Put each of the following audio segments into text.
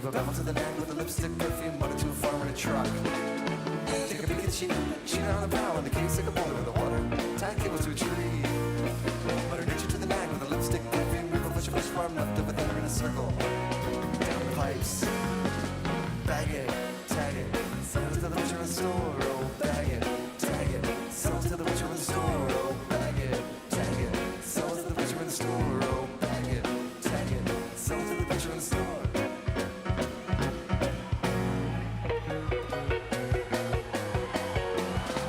Move a bevel to the neck with a lipstick perfume, run into a farm in a truck. Take a peek at the sheet on the bow, in the case like a boiler with the water. Tie a cable to a tree. Put her nature to the nag with a lipstick perfume, move a bunch of fish farm left over there in a circle. Down the pipes. Bag it, tag it, sell it to the butcher in the store, oh, bag it, tag it, sell it to the butcher in the store, oh, bag it, tag it, sell it to the butcher in the store, oh, bag it, tag it, sell it to the butcher in the store.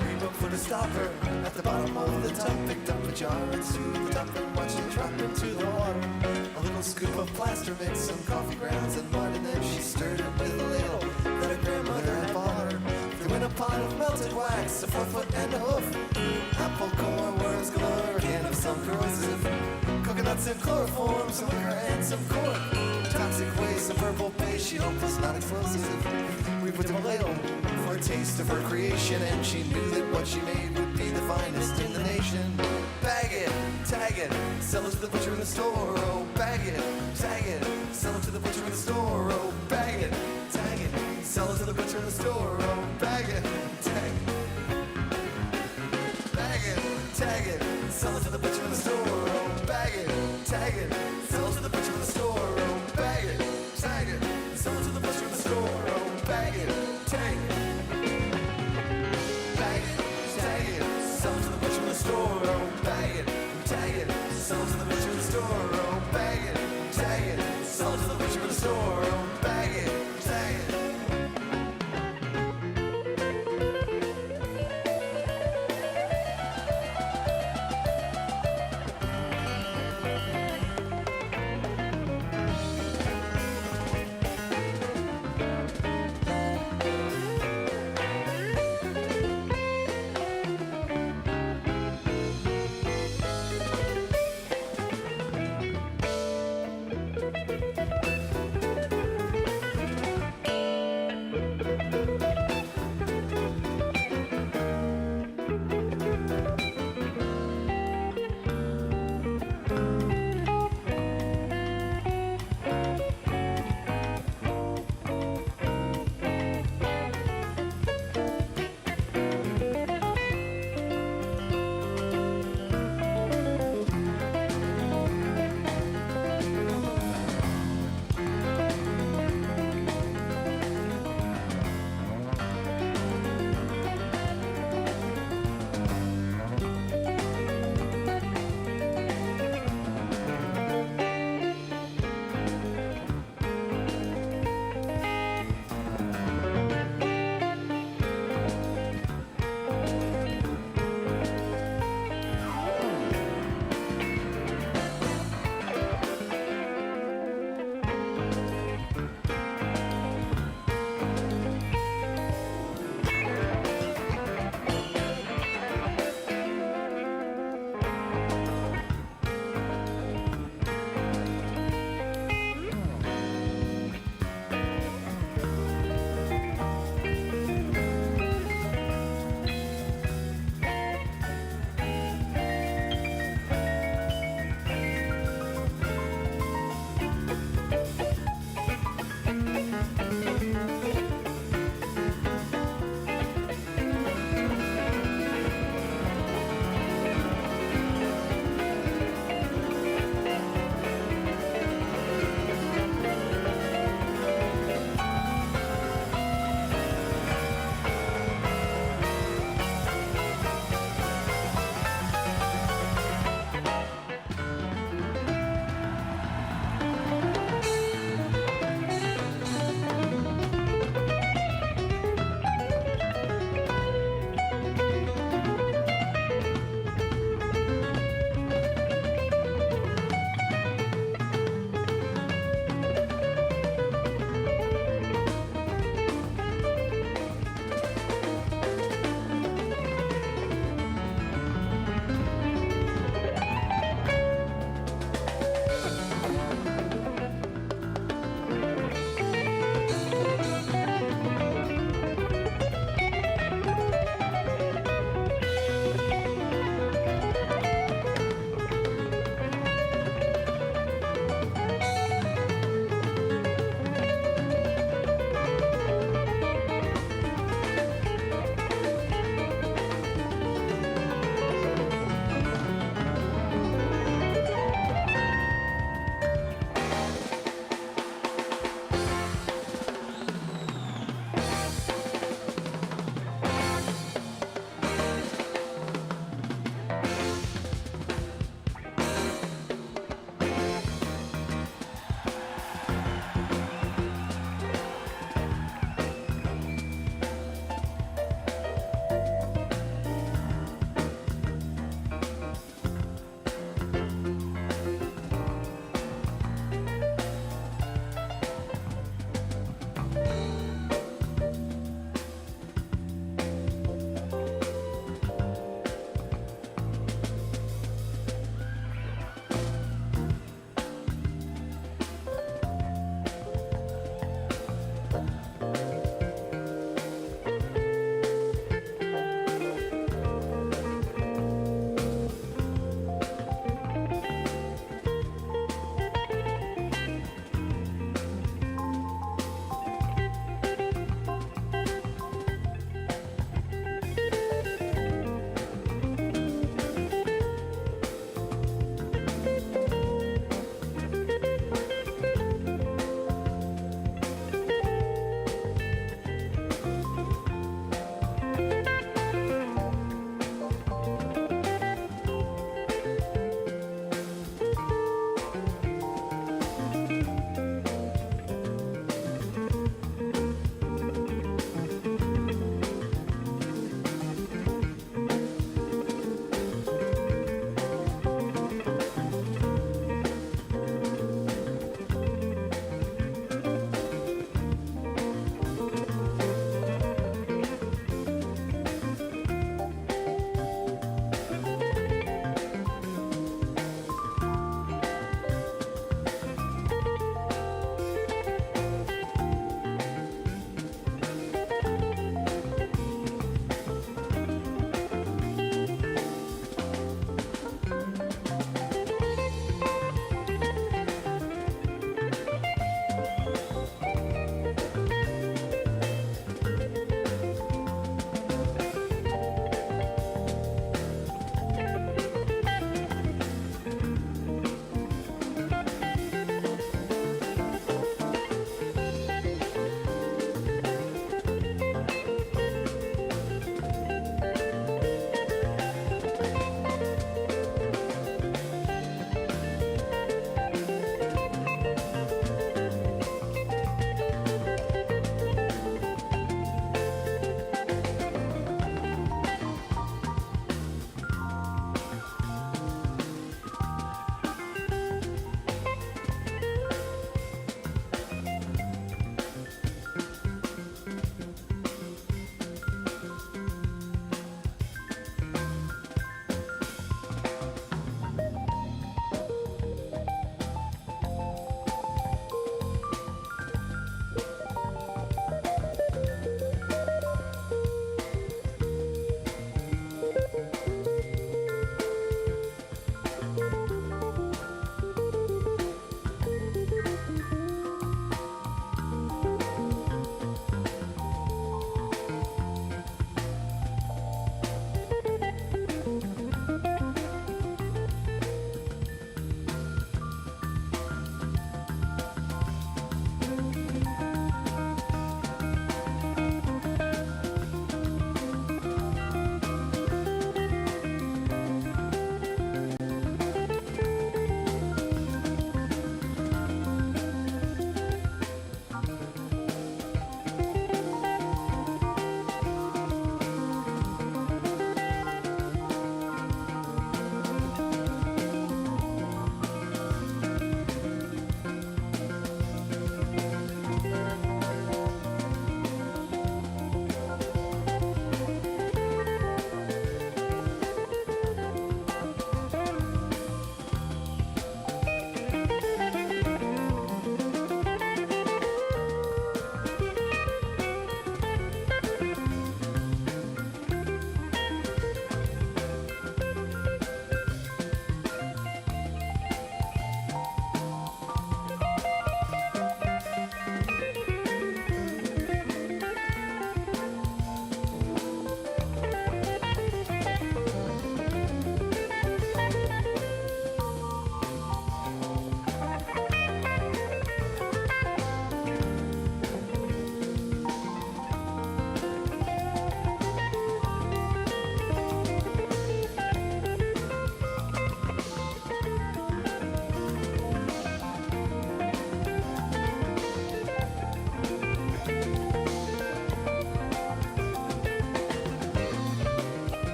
Reebok for the stopper, at the bottom of the tub, picked up a jar and soothed up and watched it drop into the water. A little scoop of plaster mixed some coffee grounds and mud, and then she stirred it with a ladle that her grandmother had bought her. Threw in a pot of melted wax, a 4-foot and a hoof, apple core, worms galore, a can of some corrosive, coconuts and chloroform, some liquor and some cork, toxic waste, some purple paste she hoped was not explosive. We put in a ladle for a taste of her creation, and she knew that what she made would be the finest in the nation. Bag it, tag it, sell it to the butcher in the store, oh, bag it, tag it, sell it to the butcher in the store, oh, bag it, tag it, sell it to the butcher in the store, oh, bag it, tag it, bag it, tag it, sell it to the butcher in the store, oh, bag it, tag it, sell it to the butcher in the store, oh, bag it, tag it, sell it to the butcher in the store, oh, bag it, tag it, bag it, tag it, sell it to the butcher in the store, oh, bag it, tag it, sell it to the butcher in the store, oh, bag it, tag it.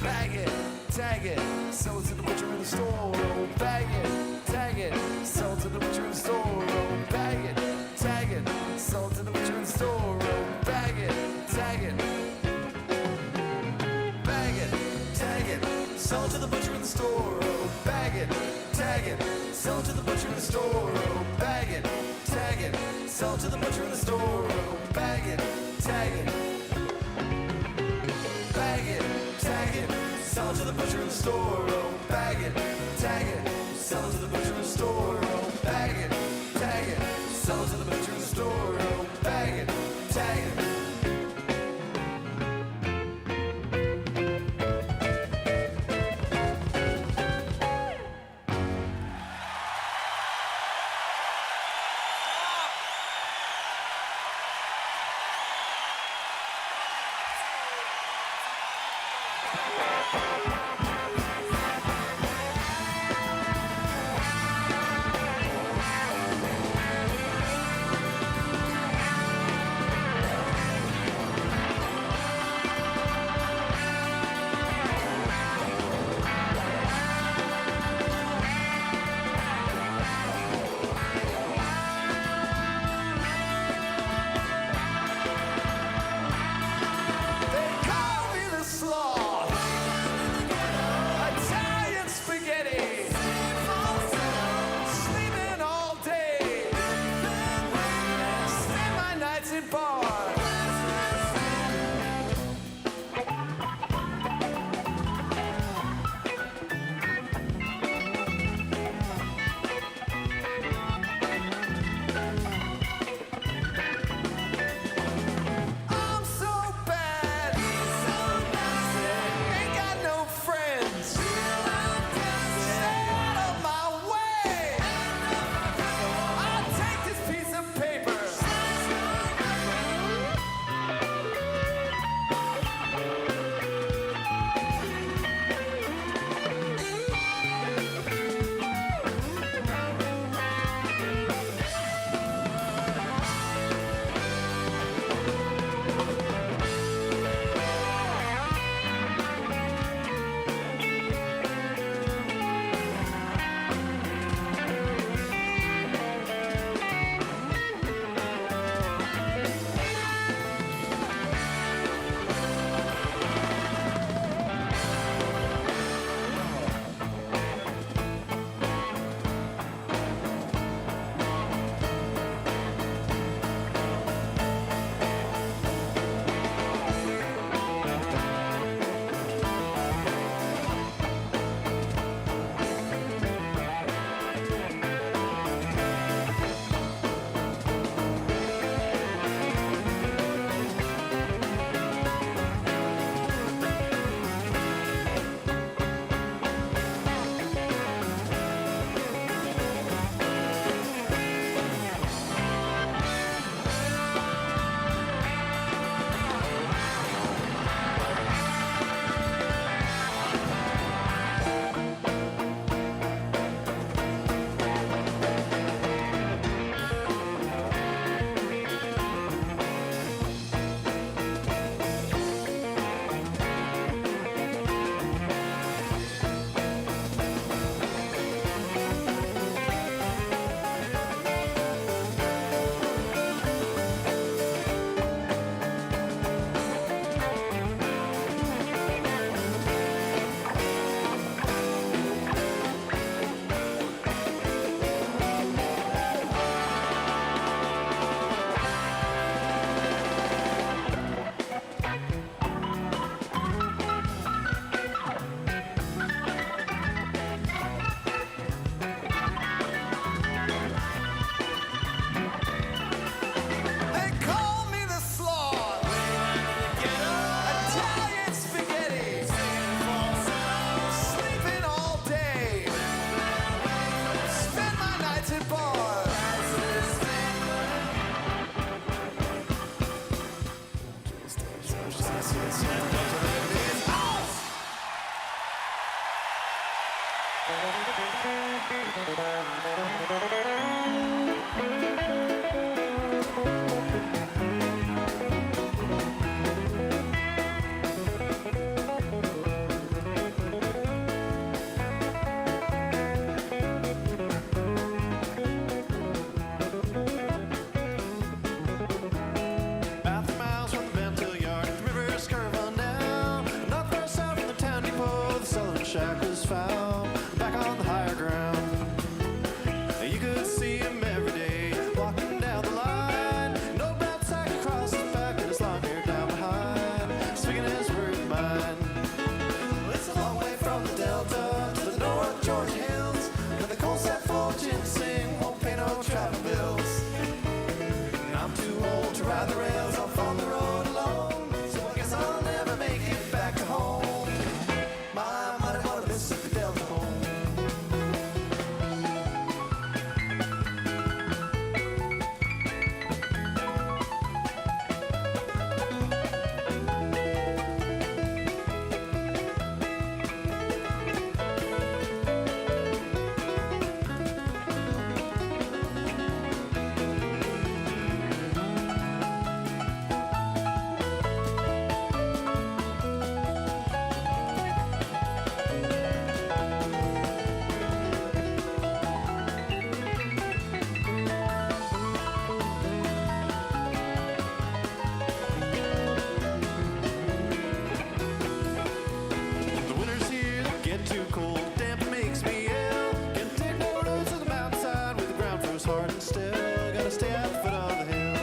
Bag it, tag it, sell it to the butcher in the store. Oh, bag it, tag it, sell it to the butcher in the store. Oh, bag it, tag it, sell it to the butcher in the store. Oh, bag it, tag it, bag it, tag it, sell it to the butcher in the store. Oh, bag it, tag it, sell it to the butcher in the store. Oh, bag it, tag it, sell it to the butcher in the store. Oh, bag it, tag it. Bag it, tag it, sell it to the butcher in the store. Oh, bag it, tag it, sell it to the butcher in the store. Oh, bag it, tag it, sell it to the butcher in the store. Oh, bag it, tag it. still gotta stay at the foot of the hill.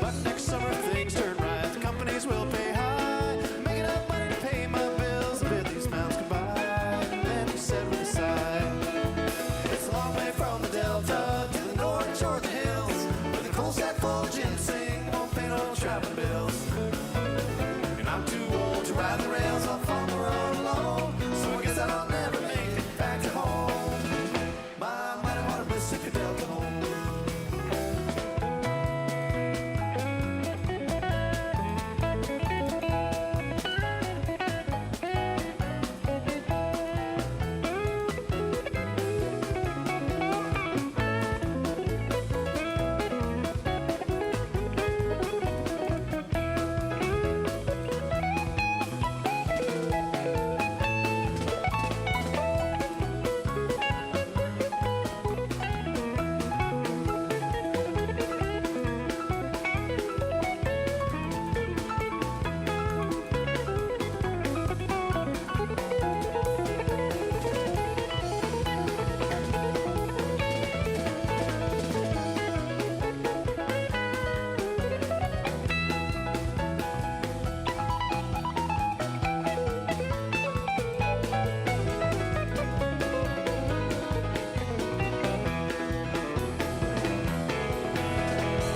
But next summer things turn right, the companies will pay high, make enough money to pay my bills and bid these mountains goodbye. And then he said with a sigh, it's a long way from the Delta to the North Georgia hills, where the coal sack full of ginseng won't pay no traveling bills. And I'm too old to ride the rails off on the road alone, so I guess I'll never make it back to home. My mighty water Mississippi Delta home.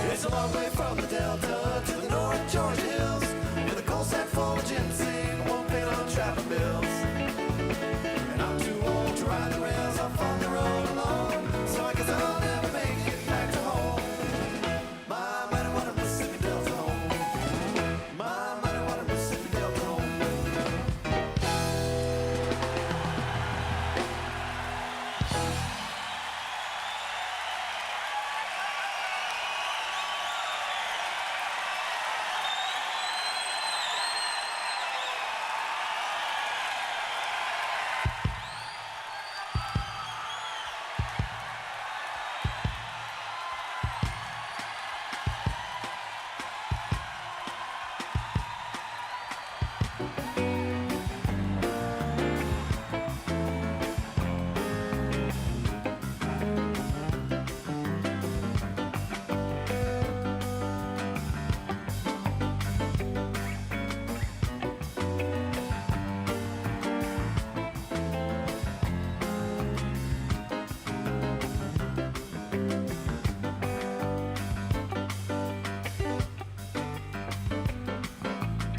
It's a long way from the Delta to the North Georgia hills, where the coal sack full of ginseng won't pay no traveling bills. And I'm too old to ride the rails off on the road alone, so I guess I'll never make it back to home. My mighty water Mississippi Delta home. My mighty water Mississippi Delta home.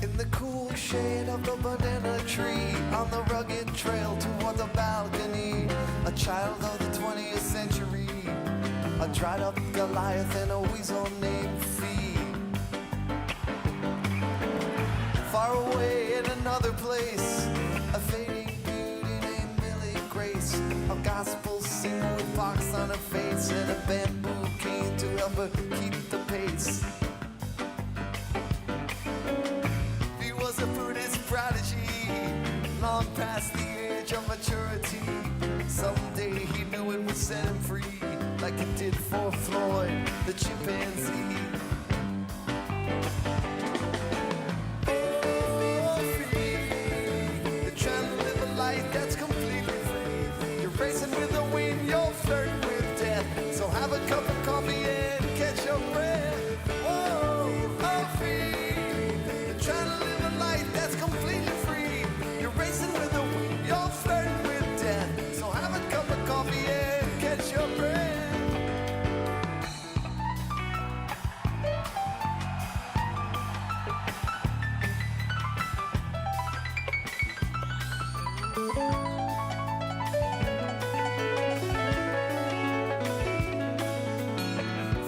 In the cool shade of the banana tree, on the rugged trail toward the balcony, a child of the 20th century, a dried up Goliath and a weasel named Fee. Far away in another place, a fading beauty named Millie Grace, a gospel singer with pox on her face and a bamboo cane to help her keep the pace. Was a Buddhist prodigy, long past the age of maturity. Someday he knew it would set him free, like it did for Floyd, the chimpanzee. Oh, free. You're trying to live a life that's completely free. You're racing with the wind, you're flirting with death. So have a cup of coffee and catch your breath. Whoa, oh, free. You're trying to live a life that's completely free. You're racing with the wind, you're flirting with death. So have a cup of coffee and catch your breath.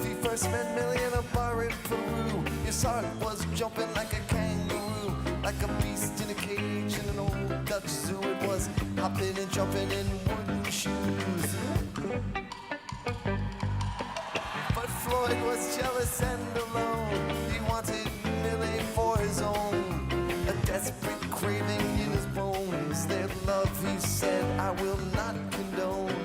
Fee first met Millie in a bar in Peru. His heart was jumping like a kangaroo, like a beast in a cage in an old Dutch zoo. It was hopping and jumping in wooden shoes. But Floyd was jealous and alone. He wanted Millie for his own, a desperate craving in his bones. Their love, he said, I will not condone.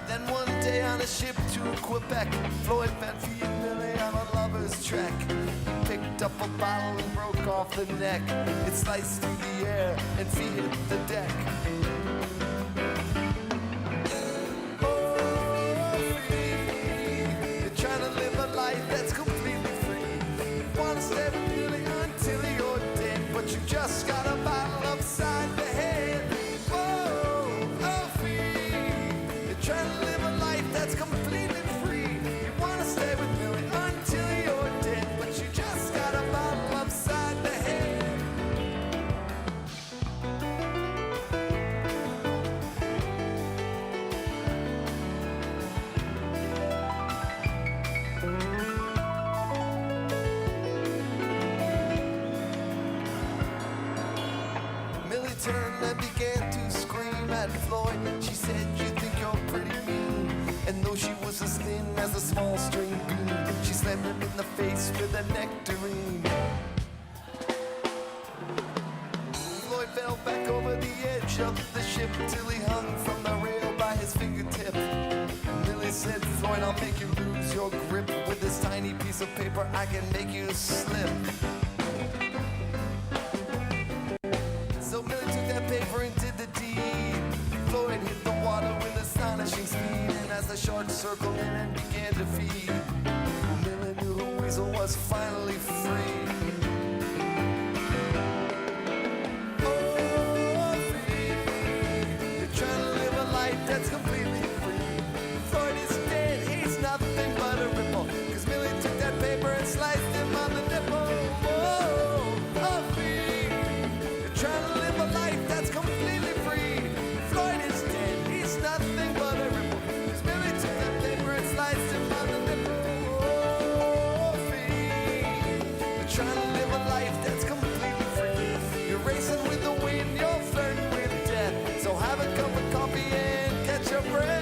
Then one day on a ship to Quebec, Floyd met Fee and Millie on a lover's trek. He picked up a bottle and broke off the neck. It sliced through the air and Fee hit the deck. and began to scream at Floyd. She said, "You think you're pretty mean." And though she was as thin as a small string bean, she slammed him in the face with a nectarine. Floyd fell back over the edge of the ship till he hung from the rail by his fingertip. Millie said, "Floyd, I'll make you lose your grip. With this tiny piece of paper, I can make you slip." So Millie took that paper and did the deed. Floyd hit the water with astonishing speed, and as the shark circled in and began to feed, Millie knew the weasel was finally free. Oh, free. You're trying to live a life that's completely free. Floyd is dead, he's nothing but a ripple, 'cause Millie took that paper and sliced him on the nipple. Oh, free. You're trying to live a life that's completely free. Floyd is dead, he's nothing but a ripple, 'cause Millie took that paper and sliced him on the nipple. Oh, free. You're trying to live a life that's completely free. You're racing with the wind, you're flirting with death. So have a cup of coffee and catch your breath.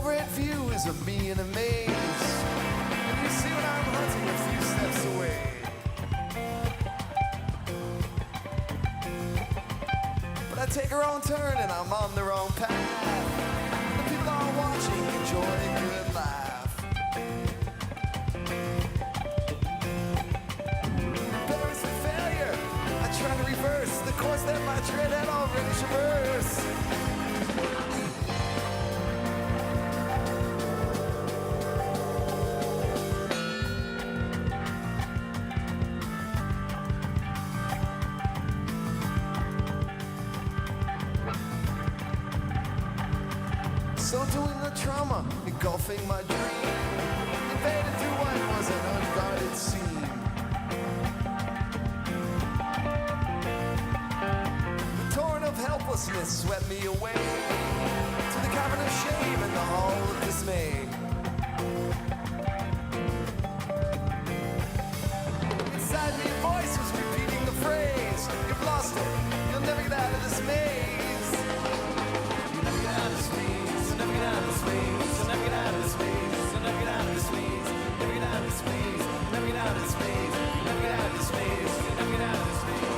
overhead view is of me in a maze. And you see when I'm hunting a few steps away. But I take a wrong turn and I'm on the wrong path. The people are watching, enjoying a good laugh. Embarrassed with failure, I try to reverse the course that my tread had already traversed. So doing the trauma, engulfing my dream, invaded through what was an unguarded scene. The torrent of helplessness swept me away to the cavern of shame and the hall of dismay. Inside me a voice was repeating the phrase, "You've lost it, you'll never get out of this maze. You'll never get out of this maze. Never get out of this maze. You'll never get out of this maze. You'll never get out of this maze. Never get out of this maze. Never get out of this maze. Never get out of this maze. Never get out of this maze."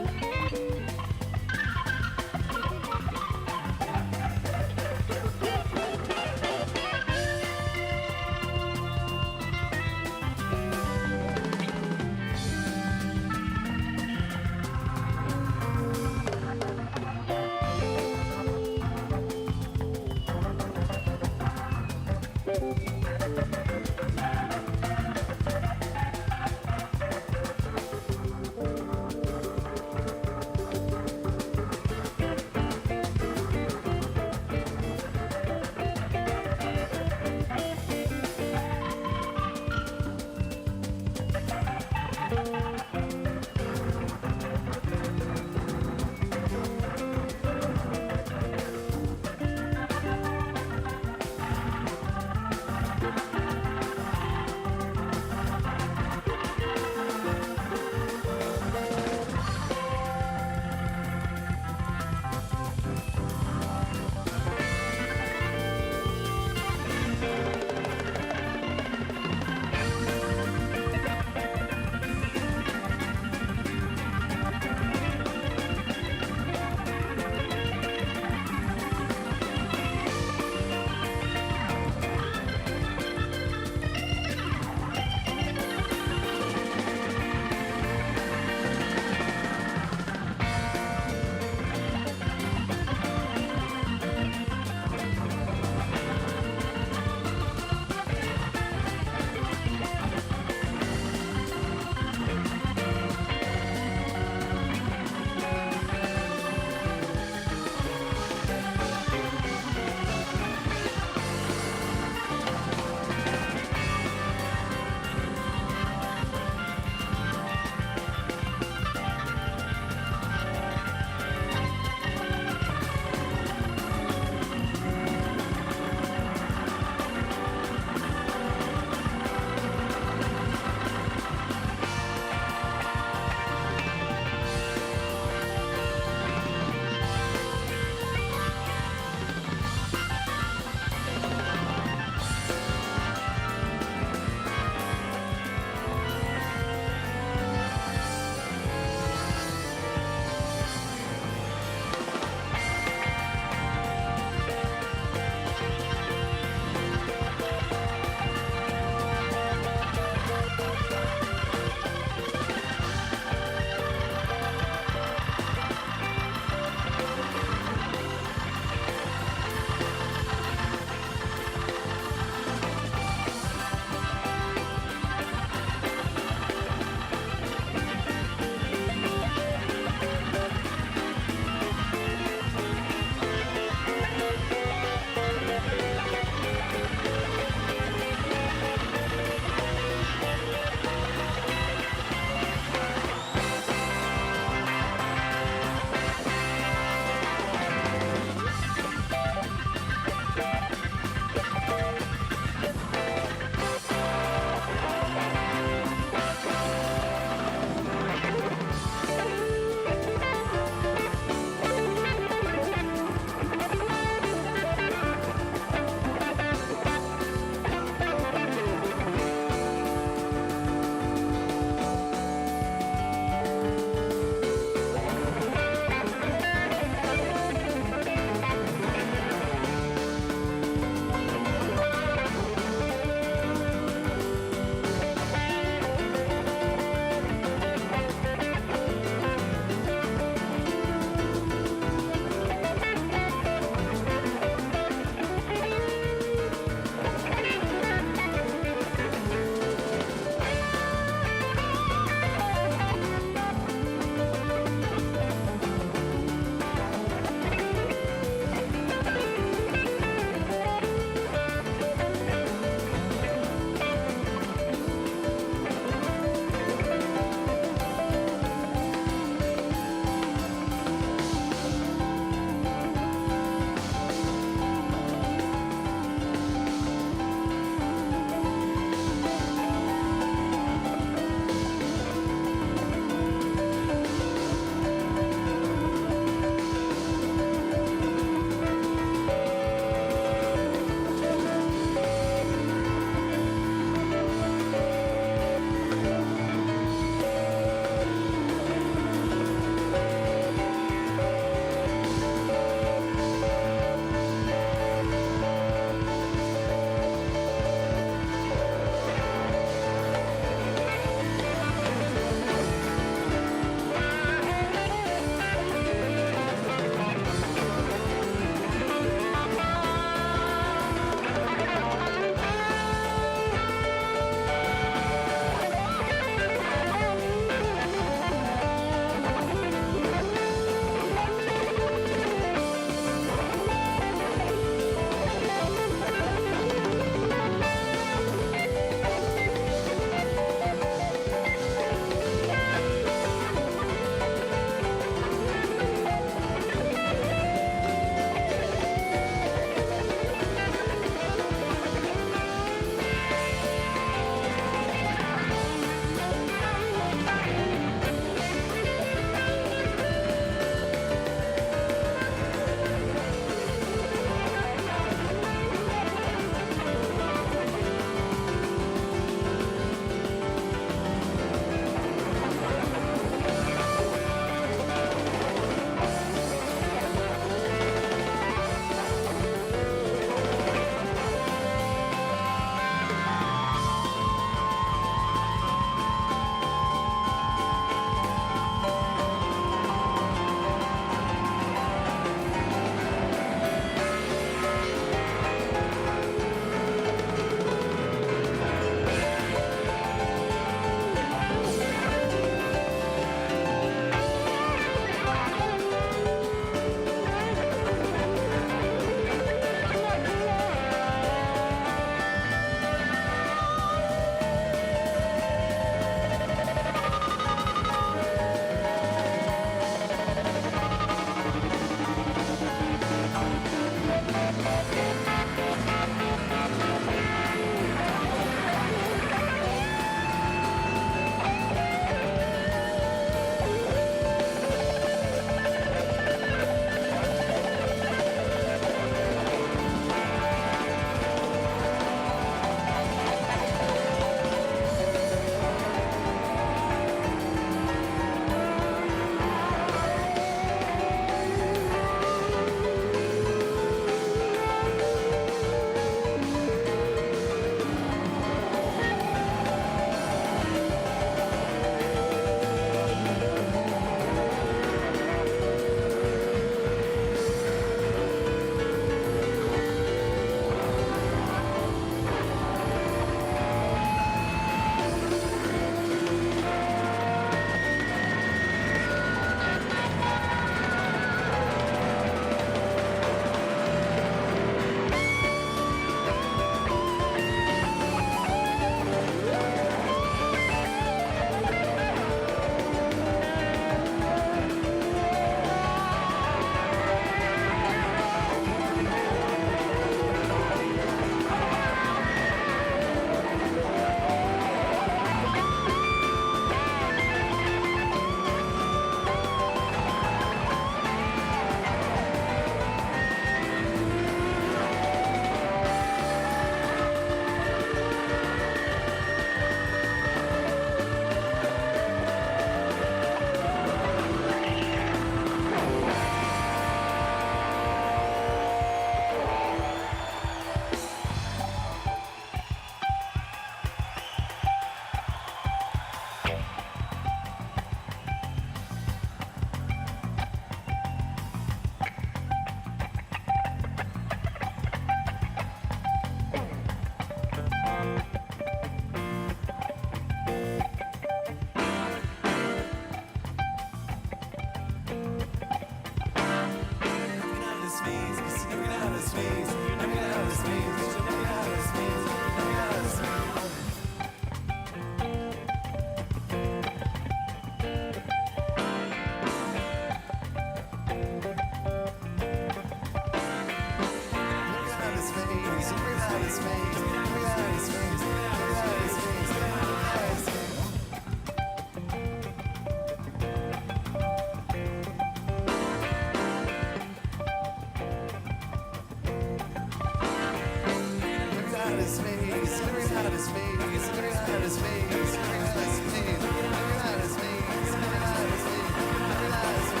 that is me. Look at that is me. Look at that is me. Look at that is me. Look at that is me. Look at that is me.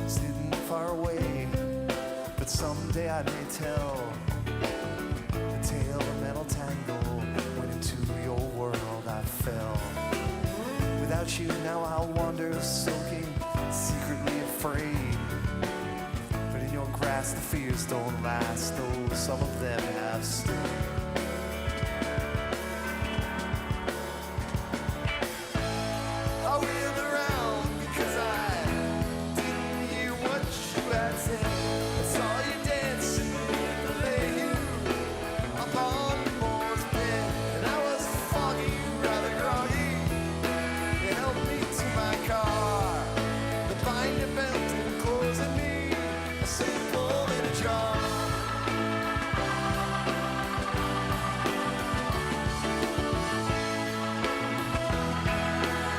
Sitting far away, but someday I may tell the tale of metal tangle. When into your world I fell. Without you now I'll wander, soaking, secretly afraid. But in your grasp the fears don't last, though some of them have stayed.